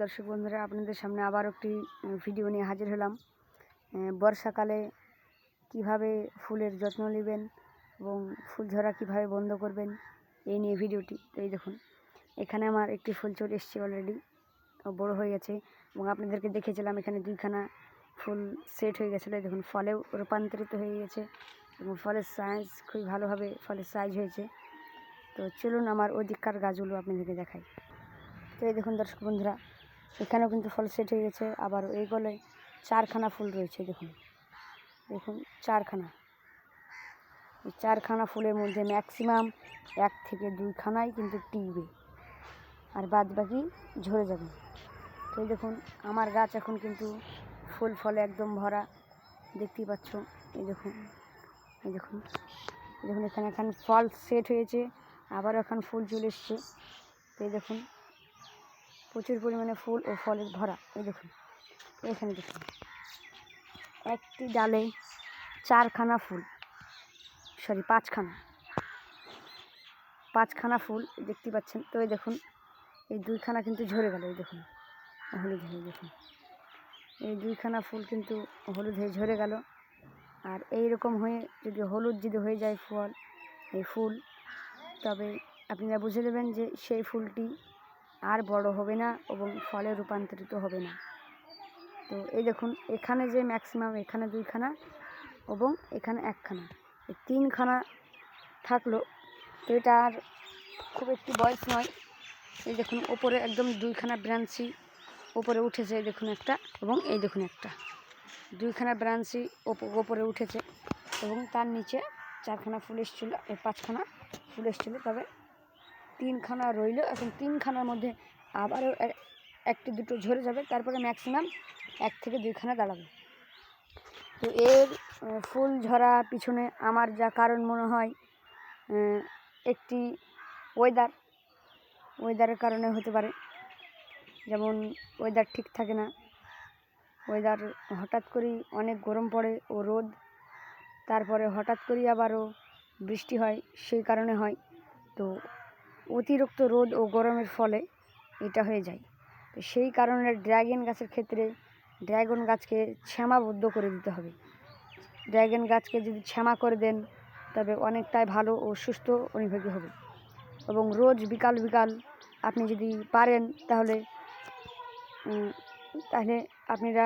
দর্শক বন্ধুরা, আপনাদের সামনে আবার একটি ভিডিও নিয়ে হাজির হলাম। বর্ষাকালে কিভাবে ফুলের যত্ন নেবেন এবং ফুল ঝরা কীভাবে বন্ধ করবেন এই নিয়ে ভিডিওটি। তো এই দেখুন, এখানে আমার একটি ফুল চলে এসছে, অলরেডি বড় হয়ে গেছে এবং আপনাদেরকে দেখেছিলাম এখানে দুইখানা ফুল সেট হয়ে গেছিলো। দেখুন ফলেও রূপান্তরিত হয়ে গেছে এবং ফলের সাইজ খুবই ভালোভাবে ফলের সাইজ হয়েছে। তো চলুন আমার ওদিককার গাছগুলো আপনাদেরকে দেখাই। তো এই দেখুন দর্শক বন্ধুরা, এখানেও কিন্তু ফল সেট হয়ে গেছে, আবার এই গলে 4খানা ফুল রয়েছে। দেখুন দেখুন 4খানা, এই 4খানা ফুলের মধ্যে ম্যাক্সিমাম 1 থেকে 2খানাই কিন্তু টিকবে, আর বাদ বাকি ঝরে যাবে। তো এই দেখুন আমার গাছ এখন কিন্তু ফুল ফলে একদম ভরা, দেখতেই পাচ্ছ। এই দেখুন এই দেখুন এই দেখুন এখানে ফল সেট হয়েছে, আবার এখন ফুল চলে এসছে। তো এই দেখুন প্রচুর পরিমাণে ফুল ও ফলে ভরা। এই দেখুন এখানে দেখুন একটি ডালে 4খানা ফুল, সরি 5খানা ফুল দেখতে পাচ্ছেন। তো এই দেখুন এই 2খানা কিন্তু ঝরে গেল। এই দেখুন হলুদ হয়ে, দেখুন এই 2খানা ফুল কিন্তু হলুদ হয়ে ঝরে গেল। আর এই রকম হয়ে যদি হয়ে যায় এই ফুল, তবে আপনারা বুঝে নেবেন যে সেই ফুলটি আর বড় হবে না এবং ফলে রূপান্তরিত হবে না। তো এই দেখুন এখানে যে ম্যাক্সিমাম এখানে 2খানা এবং এখানে 1খানা, এই 3খানা থাকলো। তো এটা আর খুব একটি বয়স নয়। এই দেখুন ওপরে একদম 2খানা ব্রাঞ্চি ওপরে উঠেছে, এই দেখুন একটা এবং এই দেখুন একটা, 2খানা ব্রাঞ্চি ওপরে উঠেছে এবং তার নিচে 4খানা ফুল এসেছিলো, এই 5খানা ফুল এসেছিলো, তবে 3খানা রইল। এখন 3খানার মধ্যে আবারও 1টি 2টো ঝরে যাবে, তারপরে ম্যাক্সিমাম 1 থেকে 2খানা দাঁড়াবে। তো এর ফুল ঝরা পিছনে আমার যা কারণ মনে হয়, একটি ওয়েদারের কারণে হতে পারে। যেমন ওয়েদার ঠিক থাকে না, ওয়েদার হঠাৎ করেই অনেক গরম পড়ে ও রোদ, তারপরে হঠাৎ করেই আবারও বৃষ্টি হয়, সেই কারণে হয়। তো অতিরিক্ত রোদ ও গরমের ফলে এটা হয়ে যায়। তো সেই কারণে ড্রাগন গাছের ক্ষেত্রে ড্রাগন গাছকে শ্যামাবদ্ধ করে দিতে হবে। ড্রাগন গাছকে যদি শ্যামা করে দেন, তবে অনেকটাই ভালো ও সুস্থ অনুভূতি হবে। এবং রোজ বিকাল আপনি যদি পারেন তাহলে আপনারা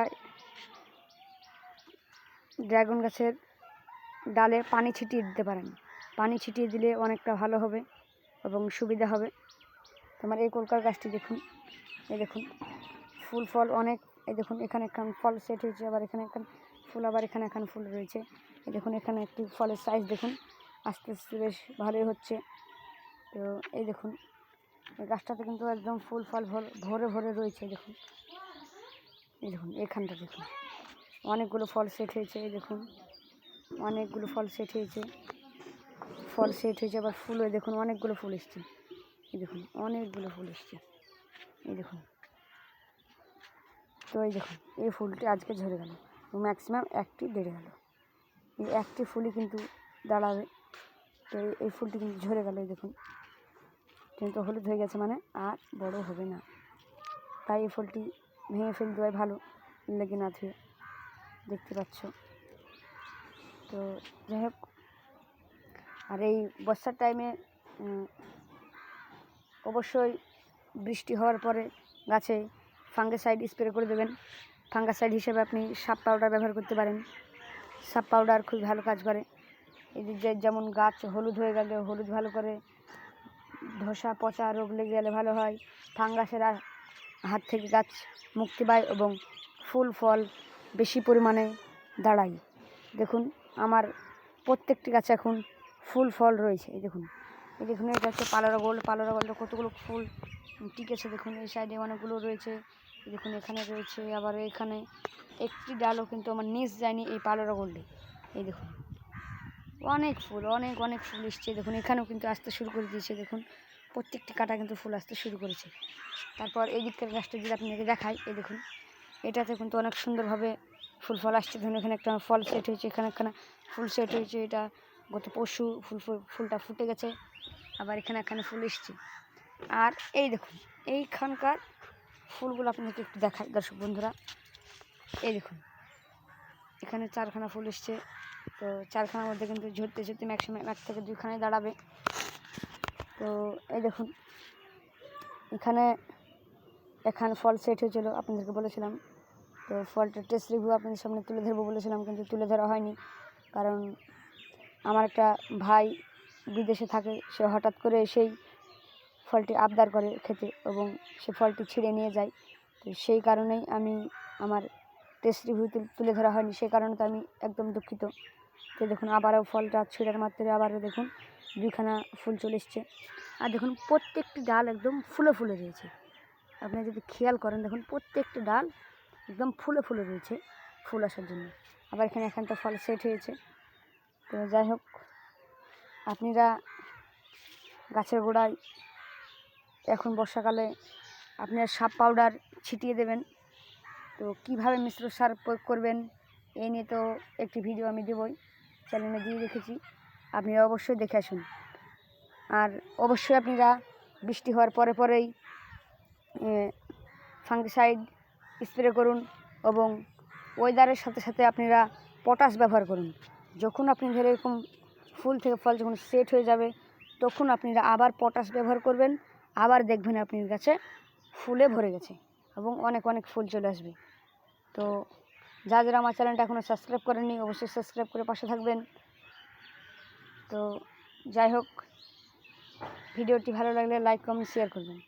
ড্রাগন গাছের ডালে পানি ছিটিয়ে দিতে পারেন। পানি ছিটিয়ে দিলে অনেকটা ভালো হবে এবং সুবিধা হবে। তোমার এই কলকার গাছটি দেখুন, এই দেখুন ফুল ফল অনেক। এই দেখুন এখানে একখান ফল সেট হয়েছে, আবার এখানে একখান ফুল, আবার এখানে একখান ফুল রয়েছে। এই দেখুন এখানে একটি ফলের সাইজ দেখুন, আস্তে আস্তে বেশ ভালোই হচ্ছে। তো এই দেখুন এই গাছটাতে কিন্তু একদম ফুল ফল ভরে রয়েছে। দেখুন এই দেখুন এখানটা দেখুন অনেকগুলো ফল সেট হয়েছে। এই দেখুন অনেকগুলো ফল সেট হয়েছে, আবার ফুলও দেখুন অনেকগুলো ফুল এসছে। এই দেখুন অনেকগুলো ফুল এসছে, এই দেখুন। তো এই দেখুন এই ফুলটি আজকে ঝরে গেল, ম্যাক্সিমাম 1টি দেড়ে গেল। এই 1টি ফুলই কিন্তু দাঁড়াবে। তো এই ফুলটি কিন্তু ঝরে গেল। এই দেখুন কিন্তু হলুদ হয়ে গেছে, মানে আর বড় হবে না। তাই এই ফুলটি ভেঙে ফেলে দেওয়াই ভালো, লেগে না ধুয়ে, দেখতে পাচ্ছ। তো যাই হোক, আর এই বর্ষার টাইমে অবশ্যই বৃষ্টি হওয়ার পরে গাছে ফাঙ্গিসাইড স্প্রে করে দেবেন। ফাঙ্গিসাইড হিসেবে আপনি সাপ পাউডার ব্যবহার করতে পারেন। সাপ পাউডার খুব ভালো কাজ করে। এই যে যেমন গাছ হলুদ হয়ে গেলে হলুদ ভালো করে, ধসা পচা রোগ লেগে গেলে ভালো হয়, ফাঙ্গাসের হাত থেকে গাছ মুক্তি পায় এবং ফুল ফল বেশি পরিমাণে দাঁড়ায়। দেখুন আমার প্রত্যেকটি গাছে এখন ফুল ফল রয়েছে। এই দেখুন এটা হচ্ছে পালোরা গোল্ড কতগুলো ফুল টিকেছে। দেখুন এই সাইডে অনেকগুলো রয়েছে, দেখুন এখানে রয়েছে, আবার এখানে একটি ডালও কিন্তু আমার নিচ যায়নি এই পালোরা গোল্ডে। এই দেখুন অনেক ফুল, অনেক ফুল এসছে। দেখুন এখানেও কিন্তু আসতে শুরু করে দিয়েছে। দেখুন প্রত্যেকটি কাটা কিন্তু ফুল আসতে শুরু করেছে। তারপর এই দিককার গাছটা যদি আপনাকে দেখাই, এই দেখুন এটাতে কিন্তু অনেক সুন্দরভাবে ফুল ফল আসছে। ধরুন এখানে একটা ফল সেট হয়েছে, এখানে একখানা ফুল সেট হয়েছে। এটা গত পরশু ফুলটা ফুটে গেছে, আবার এখানে ফুল এসছে। আর এই দেখুন এইখানকার ফুলগুলো আপনাদেরকে একটু দেখাই দর্শক বন্ধুরা। এই দেখুন, এখানে 4খানা ফুল এসছে। তো 4খানার মধ্যে কিন্তু ঝরতে ঝরতে ম্যাক্সিমাম 1 থেকে 2খানায় দাঁড়াবে। তো এই দেখুন, এখানে ফল সেট হয়েছিল, আপনাদেরকে বলেছিলাম। তো ফলটার টেস্ট রিভিউ আপনাদের সামনে তুলে ধরবো বলেছিলাম, কিন্তু তুলে ধরা হয়নি। কারণ আমার একটা ভাই বিদেশে থাকে, সে হঠাৎ করে এসেই ফলটি আবদার করে খেতে এবং সে ফলটি ছিঁড়ে নিয়ে যায়। তো সেই কারণেই আমার টেস্ট রিভিউ তুলে ধরা হয়নি, সেই কারণে তো আমি একদম দুঃখিত। তো দেখুন, আবারও ফলটা ছিঁড়ার মাত্রে আবারও দেখুন 2খানা ফুল চলে এসছে। আর দেখুন প্রত্যেকটি ডাল একদম ফুলে ফুলে রয়েছে। আপনি যদি খেয়াল করেন, দেখুন প্রত্যেকটি ডাল একদম ফুলে ফুলে রয়েছে ফুল আসার জন্য। আবার এখানটা ফল সেট হয়েছে। তো যাই হোক, আপনারা গাছের গোড়ায় এখন বর্ষাকালে আপনারা সাপ পাউডার ছিটিয়ে দেবেন। তো কিভাবে মিশ্র সার প্রয়োগ করবেন এই নিয়ে তো একটি ভিডিও আমি দেবই, চ্যানেলে দিয়ে রেখেছি, আপনারা অবশ্যই দেখে আসুন। আর অবশ্যই আপনারা বৃষ্টি হওয়ার পরেই ফাঙ্গিসাইড স্প্রে করুন এবং ওয়েদারের সাথে সাথে আপনারা পটাশ ব্যবহার করুন। যখন আপনাদের এরকম ফুল থেকে ফল যখন সেট হয়ে যাবে, তখন আপনারা আবার পটাশ ব্যবহার করবেন। আবার দেখবেন আপনার গাছে ফুলে ভরে গেছে এবং অনেক অনেক ফুল চলে আসবে। তো যারা আমার চ্যানেলটা এখনও সাবস্ক্রাইব করেননি, অবশ্যই সাবস্ক্রাইব করে পাশে থাকবেন। তো যাই হোক, ভিডিওটি ভালো লাগলে লাইক কমেন্ট শেয়ার করবেন।